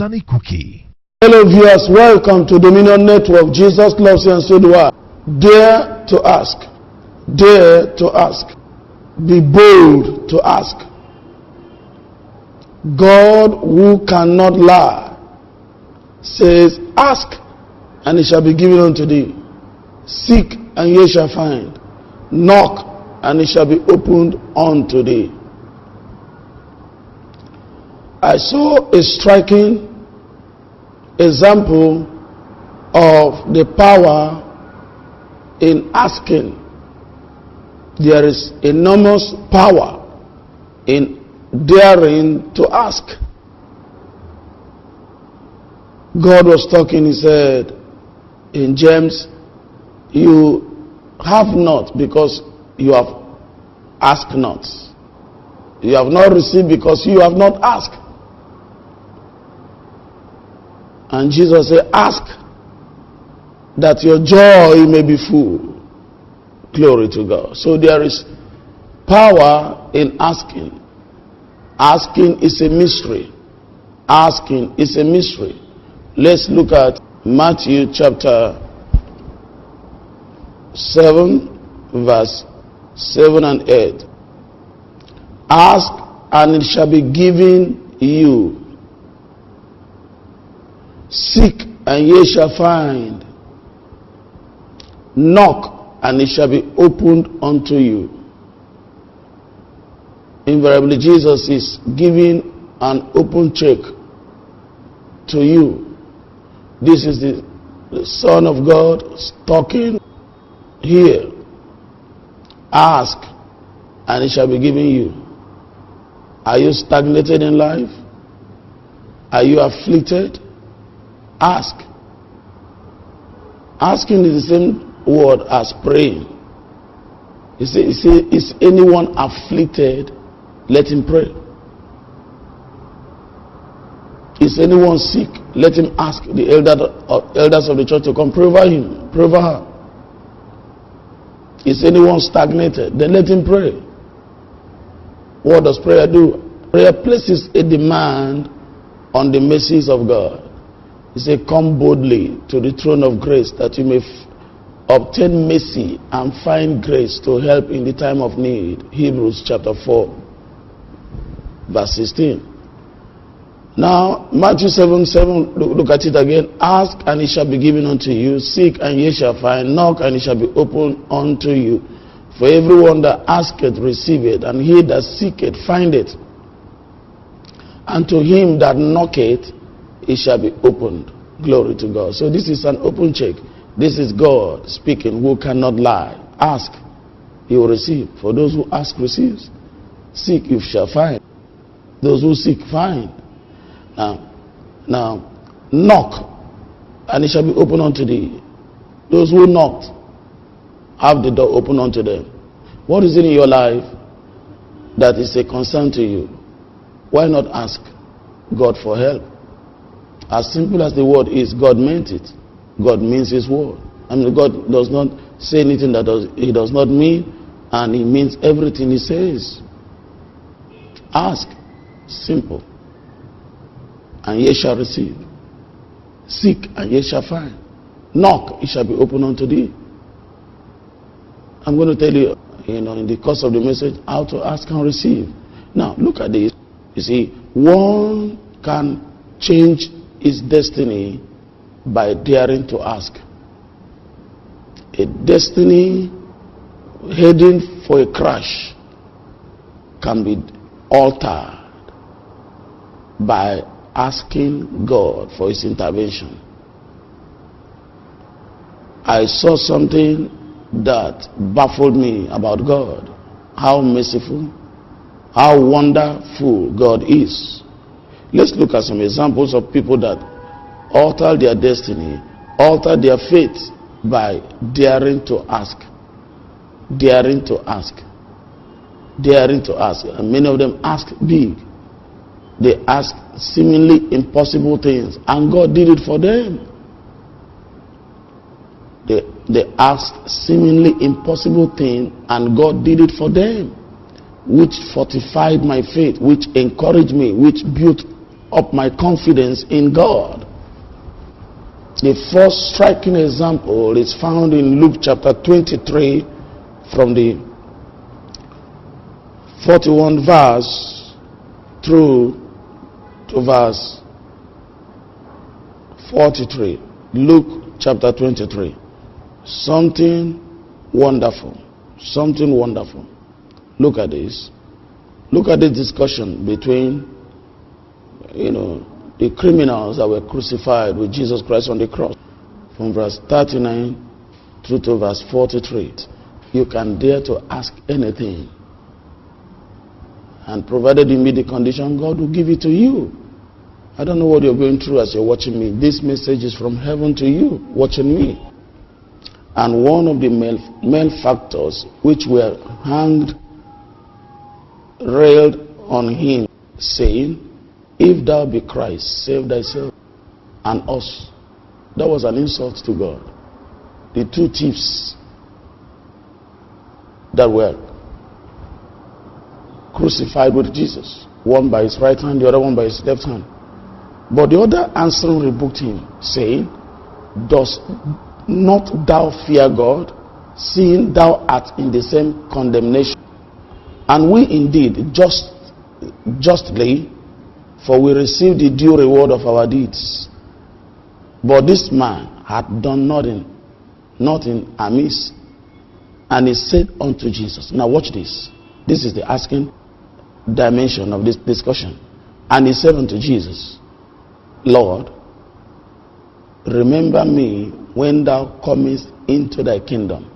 Sunny Cookie. Hello viewers, welcome to Dominion Network. Jesus loves you and so do I. Dare to ask. Dare to ask. Be bold to ask. God, who cannot lie, says, ask and it shall be given unto thee. Seek and ye shall find. Knock and it shall be opened unto thee. I saw a striking example of the power in asking. There is enormous power in daring to ask. God was talking, he said in James, you have not because you have asked not. You have not received because you have not asked. And Jesus said, ask that your joy may be full. Glory to God. So there is power in asking. Asking is a mystery. Asking is a mystery. Let's look at Matthew chapter 7, verse 7 and 8. Ask and it shall be given you. Seek and ye shall find. Knock and it shall be opened unto you. Invariably, Jesus is giving an open check to you. This is the Son of God talking here. Ask and it shall be given you. Are you stagnated in life? Are you afflicted? Ask. Asking is the same word as praying. You say, is anyone afflicted? Let him pray. Is anyone sick? Let him ask the elders of the church to come pray over him, pray over her. Is anyone stagnated? Then let him pray. What does prayer do? Prayer places a demand on the mercies of God. He said, come boldly to the throne of grace that you may obtain mercy and find grace to help in the time of need. Hebrews chapter 4, verse 16. Now, Matthew 7:7, look at it again. Ask and it shall be given unto you. Seek and ye shall find. Knock and it shall be opened unto you. For everyone that asketh receiveth, and he that seeketh findeth. And to him that knocketh it shall be opened. Glory to God. So this is an open check. This is God speaking, who cannot lie. Ask, he will receive. For those who ask, receives. Seek, you shall find. Those who seek, find. Now, knock, and it shall be opened unto thee. Those who knocked, have the door open unto them. What is it in your life that is a concern to you? Why not ask God for help? As simple as the word is, God meant it. God means his word. I mean, God does not say anything that he does not mean, and he means everything he says. Ask. Simple. And ye shall receive. Seek and ye shall find. Knock, it shall be opened unto thee. I'm going to tell you, in the course of the message, how to ask and receive. Now, look at this. You see, one can change his destiny by daring to ask. A destiny heading for a crash can be altered by asking God for his intervention. I saw something that baffled me about God. How merciful, how wonderful God is. Let's look at some examples of people that altered their destiny, altered their faith by daring to ask. Daring to ask. Daring to ask. And many of them asked big. They asked seemingly impossible things, and God did it for them. They asked seemingly impossible things, and God did it for them, which fortified my faith, which encouraged me, which built up my confidence in God. The first striking example is found in Luke chapter 23 from the 41 verse through to verse 43. Luke chapter 23. Something wonderful. Something wonderful. Look at this. Look at the discussion between, the criminals that were crucified with Jesus Christ on the cross. From verse 39 through to verse 43. You can dare to ask anything. And provided you meet the condition, God will give it to you. I don't know what you're going through as you're watching me. This message is from heaven to you, watching me. And one of the malefactors which were hanged, railed on him, saying, if thou be Christ, save thyself and us. That was an insult to God. The two thieves that were crucified with Jesus, one by his right hand, the other one by his left hand. But the other answering rebuked him, saying, dost not thou fear God, seeing thou art in the same condemnation? And we indeed justly, for we receive the due reward of our deeds. But this man had done nothing amiss. And he said unto Jesus, now watch this. This is the asking dimension of this discussion. And he said unto Jesus, Lord, remember me when thou comest into thy kingdom.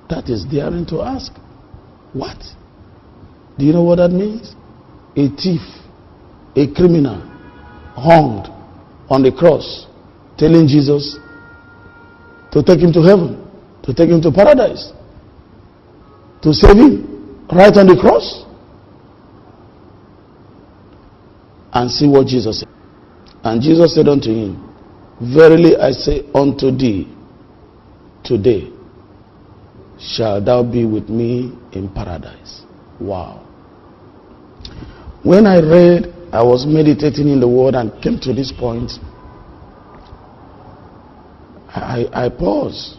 That is daring to ask. What? Do you know what that means? A thief, a criminal, hanged on the cross, telling Jesus to take him to heaven, to take him to paradise, to save him right on the cross. And see what Jesus said. And Jesus said unto him, verily I say unto thee, today shalt thou be with me in paradise. Wow. When I read, I was meditating in the word and came to this point. I paused.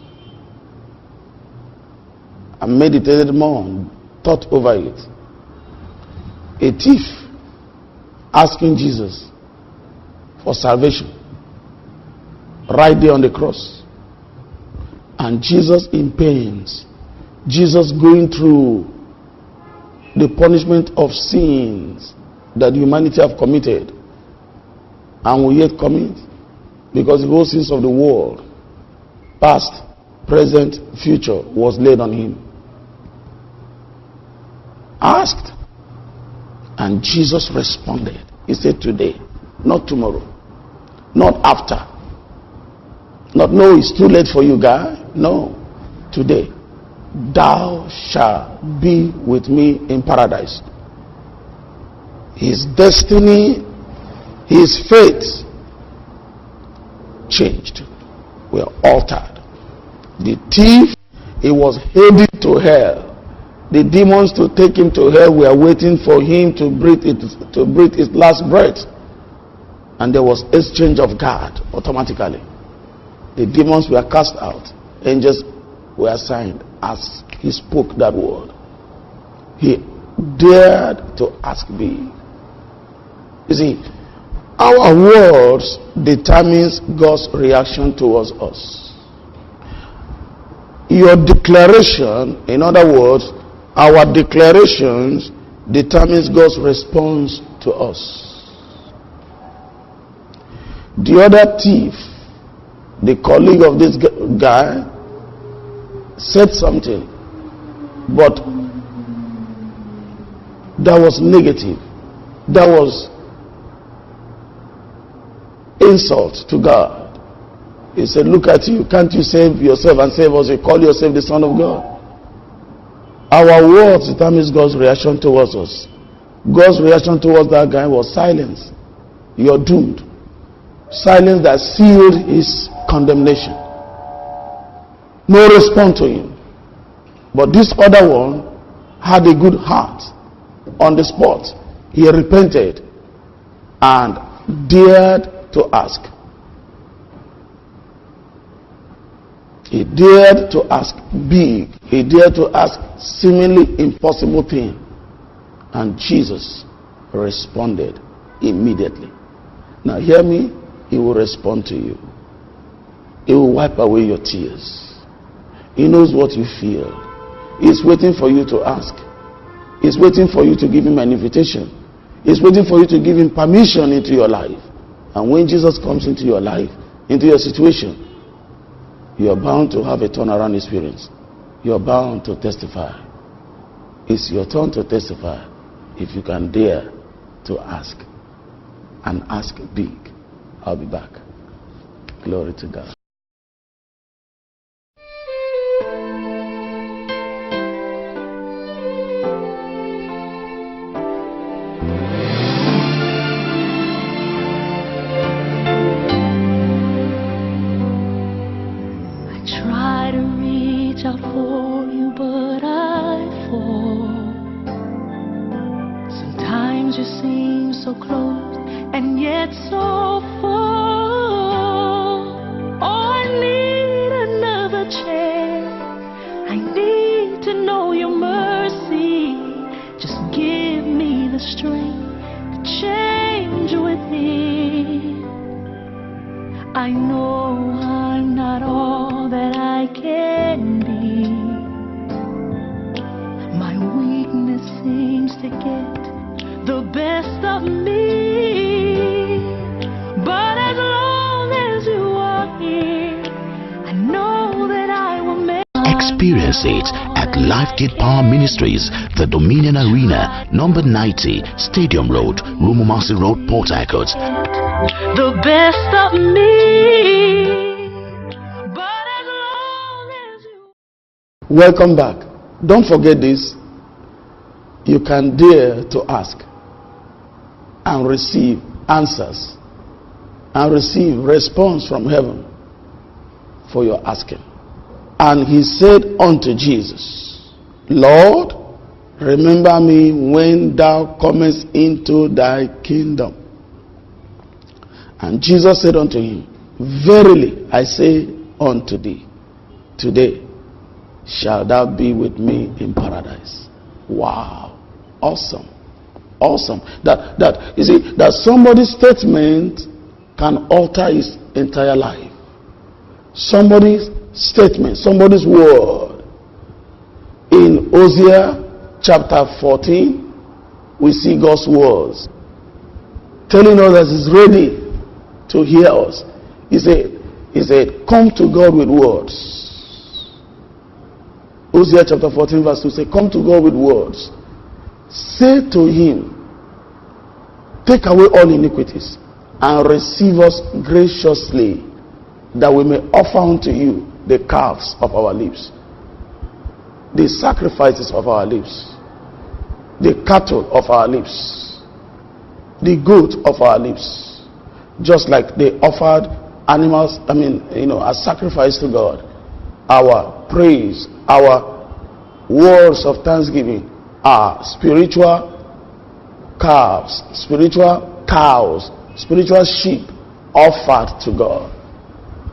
I meditated more, thought over it. A thief asking Jesus for salvation right there on the cross, and Jesus in pains, Jesus going through the punishment of sins that humanity have committed and will yet commit, because the whole sins of the world, past, present, future, was laid on him. Asked, and Jesus responded. He said, today, not tomorrow, not after, not no, it's too late for you, guy. No, today thou shalt be with me in paradise. His destiny, his fate changed, were altered. The thief, he was headed to hell. The demons to take him to hell were waiting for him to breathe his last breath. And there was exchange of guard automatically. The demons were cast out. Angels were assigned as he spoke that word. He dared to ask big. You see, our words determines God's reaction towards us. Your declaration, in other words, our declarations determines God's response to us. The other thief, the colleague of this guy, said something, but that was negative. That was insult to God. He said, look at you, can't you save yourself and save us? You call yourself the Son of God. Our words determines God's reaction towards us. God's reaction towards that guy was silence. You're doomed. Silence that sealed his condemnation. No response to him. But this other one had a good heart. On the spot, he repented and dared to ask. He dared to ask big. He dared to ask seemingly impossible thing. And Jesus responded immediately. Now hear me. He will respond to you. He will wipe away your tears. He knows what you feel. He's waiting for you to ask. He's waiting for you to give him an invitation. He's waiting for you to give him permission into your life. And when Jesus comes into your life, into your situation, you are bound to have a turnaround experience. You are bound to testify. It's your turn to testify if you can dare to ask. And ask big. I'll be back. Glory to God. For you, but I fall. Sometimes you seem so close and yet so far. Oh, I need another chance. I need to know your mercy. Just give me the strength to change within. I know I'm not all that I can be. My weakness seems to get the best of me. But as long as you are here, I know that I will make. Experience it at Lifegate Power Ministries, the Dominion Arena, number 90, Stadium Road, Rumumasi Road, Port Harcourt. The best of me. But as long as you. Welcome back. Don't forget this. You can dare to ask and receive answers and receive response from heaven for your asking. And he said unto Jesus, Lord, remember me when thou comest into thy kingdom. And Jesus said unto him, Verily I say unto thee, today shalt thou be with me in paradise. Wow. Awesome. Awesome. That you see, that somebody's statement can alter his entire life. Somebody's statement, somebody's word. In Hosea chapter 14, we see God's words telling us that he's ready to hear us. He said, come to God with words. Hosea chapter 14 verse 2 say, come to God with words. Say to him, take away all iniquities and receive us graciously, that we may offer unto you the calves of our lips, the sacrifices of our lips, the cattle of our lips, the goat of our lips. Just like they offered animals, as sacrifice to God. Our praise, our words of thanksgiving are spiritual calves, spiritual cows, spiritual sheep offered to God.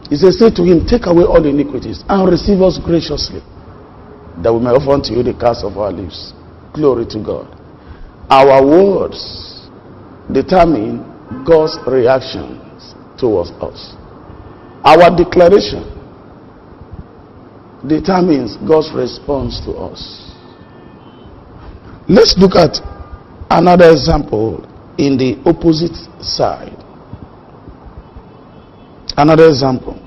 He says, say to him, take away all the iniquities and receive us graciously, that we may offer unto you the calves of our lips. Glory to God. Our words determine God's reactions towards us. Our declaration determines God's response to us. Let's look at another example in the opposite side. Another example.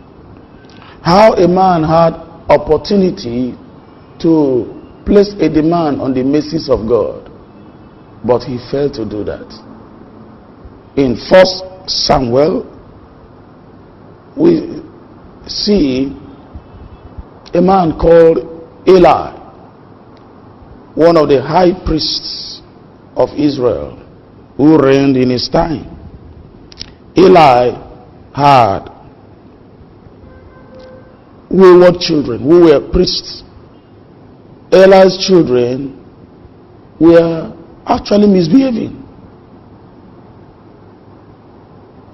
How a man had opportunity to place a demand on the mercies of God, but he failed to do that. In 1 Samuel, we see a man called Eli, one of the high priests of Israel, who reigned in his time. Eli had wayward children who were priests. Eli's children were actually misbehaving.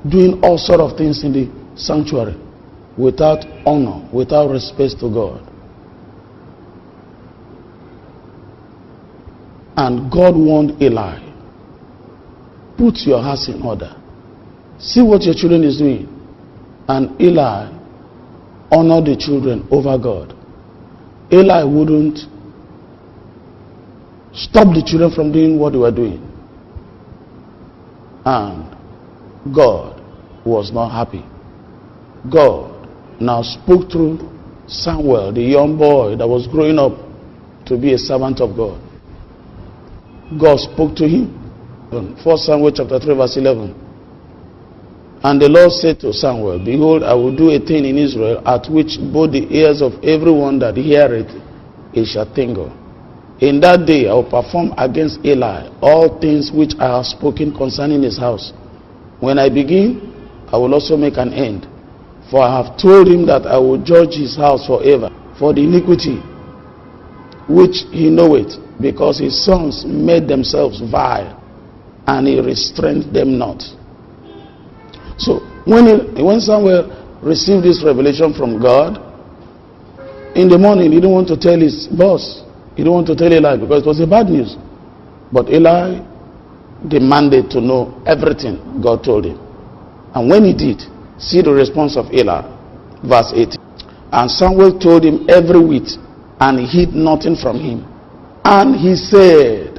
doing all sort of things in the sanctuary without honor, without respect to God. And God warned Eli, put your house in order. See what your children is doing. And Eli honored the children over God. Eli wouldn't stop the children from doing what they were doing. And God was not happy. God now spoke through Samuel, the young boy that was growing up to be a servant of God. God spoke to him. 1 Samuel chapter 3 verse 11. And the Lord said to Samuel, behold, I will do a thing in Israel at which both the ears of everyone that heareth it shall tingle. In that day I will perform against Eli all things which I have spoken concerning his house. When I begin, I will also make an end. For I have told him that I will judge his house forever for the iniquity which he knoweth, because his sons made themselves vile, and he restrained them not. So when Samuel received this revelation from God, in the morning he didn't want to tell his boss. He didn't want to tell Eli because it was a bad news. But Eli demanded to know everything God told him. And when he did, see the response of Eli. Verse 18. And Samuel told him every whit, and he hid nothing from him. And he said,